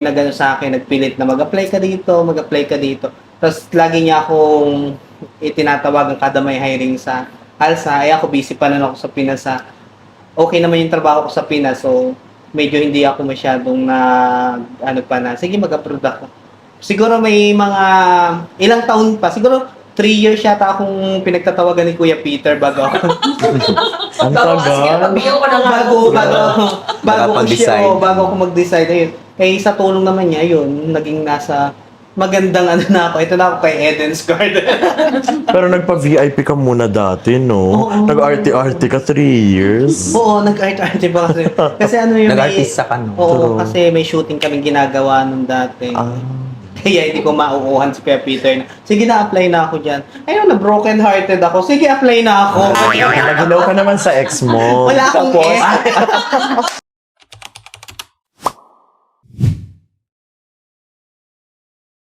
na gano'n sa akin, nagpilit na mag-apply ka dito, mag-apply ka dito. Tapos lagi niya akong itinatawagan kada may hiring sa ALSA. Ay ako busy pa nun ako sa Pinas. Okay naman yung trabaho ko sa Pinas, so medyo hindi ako masyadong na ano pa na, sige mag-approve ako. Siguro may mga ilang taon pa, siguro 3 years yata akong pinagtatawagan ni Kuya Peter bago ako. Ang tagal. Bigyan ko na nga. Bago ako mag-decide. Ayun. Eh, sa tulong naman niya, yun, naging nasa magandang ano na ako. Ito na ako kay Eden's Garden. Pero nagpa-VIP ka muna dati, no? Oo. Nag-RT-RT ka 3 years. Oo, nag-art-art ba kasi? Kasi ano yung Nag-artista ka, no? Oo, True. kasi may shooting kaming ginagawa nung dati. Ah. Kaya hindi ko mauuhan si Kuya Peter na, sige na, apply na ako dyan. Ayun, na broken hearted ako. Sige, apply na ako. Nagilaw ka naman sa ex mo. Wala akong Tapos, ex.